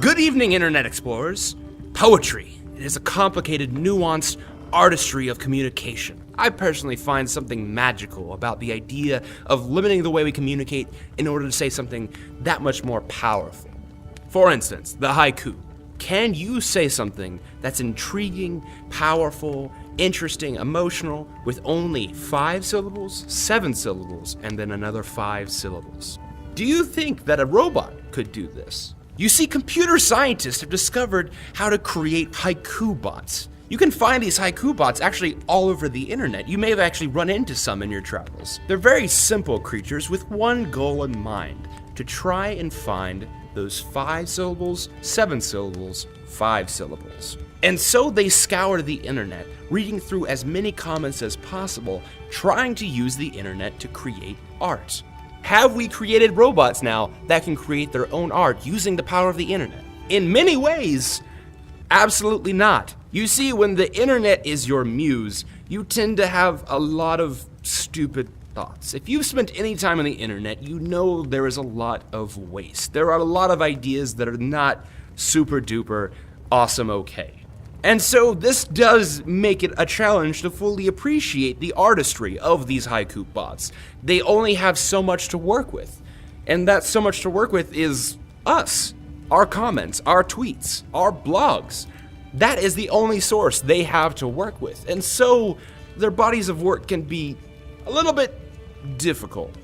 Good evening, Internet Explorers. Poetry. It is a complicated, nuanced artistry of communication. I personally find something magical about the idea of limiting the way we communicate in order to say something that much more powerful. For instance, the haiku. Can you say something that's intriguing, powerful, interesting, emotional, with only 5 syllables, 7 syllables, and then another 5 syllables? Do you think that a robot could do this? You see, computer scientists have discovered how to create Haiku-Bots. You can find these Haiku-Bots actually all over the internet. You may have actually run into some in your travels. They're very simple creatures with one goal in mind: to try and find those 5 syllables, 7 syllables, 5 syllables. And so they scour the internet, reading through as many comments as possible, trying to use the internet to create art. Have we created robots now that can create their own art using the power of the internet? In many ways, absolutely not. You see, when the internet is your muse, you tend to have a lot of stupid thoughts. If you've spent any time on the internet, you know there is a lot of waste. There are a lot of ideas that are not super duper awesome okay. And so this does make it a challenge to fully appreciate the artistry of these Haiku-Bots. They only have so much to work with. And that so much to work with is us, our comments, our tweets, our blogs. That is the only source they have to work with. And so their bodies of work can be a little bit difficult.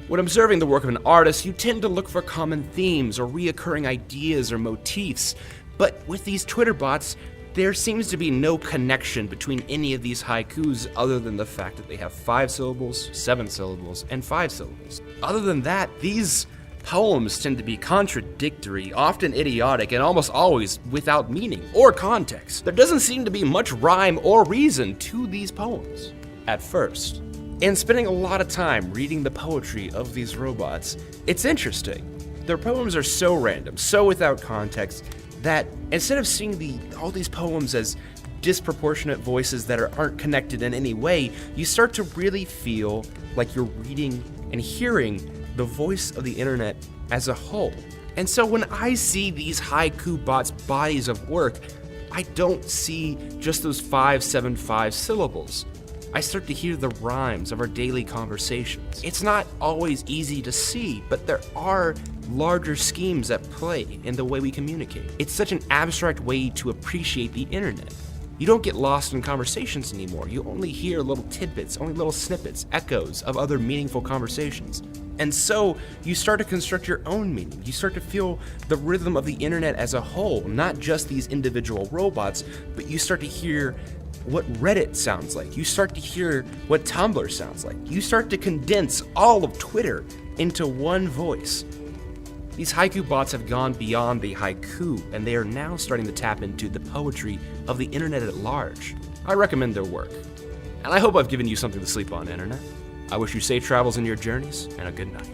When observing the work of an artist, you tend to look for common themes or reoccurring ideas or motifs. But with these Twitter bots, there seems to be no connection between any of these haikus other than the fact that they have 5 syllables, 7 syllables, and 5 syllables. Other than that, these poems tend to be contradictory, often idiotic, and almost always without meaning or context. There doesn't seem to be much rhyme or reason to these poems at first. And spending a lot of time reading the poetry of these robots, it's interesting. Their poems are so random, so without context, that instead of seeing all these poems as disproportionate voices that aren't connected in any way, you start to really feel like you're reading and hearing the voice of the internet as a whole. And so when I see these Haiku-Bots' bodies of work, I don't see just those 5, 7, 5 syllables. I start to hear the rhymes of our daily conversations. It's not always easy to see, but there are larger schemes at play in the way we communicate. It's such an abstract way to appreciate the internet. You don't get lost in conversations anymore. You only hear little tidbits, only little snippets, echoes of other meaningful conversations. And so you start to construct your own meaning. You start to feel the rhythm of the internet as a whole, not just these individual robots, but you start to hear what Reddit sounds like. You start to hear what Tumblr sounds like. You start to condense all of Twitter into one voice. These Haiku-Bots have gone beyond the haiku, and they are now starting to tap into the poetry of the internet at large. I recommend their work. And I hope I've given you something to sleep on, internet. I wish you safe travels in your journeys, and a good night.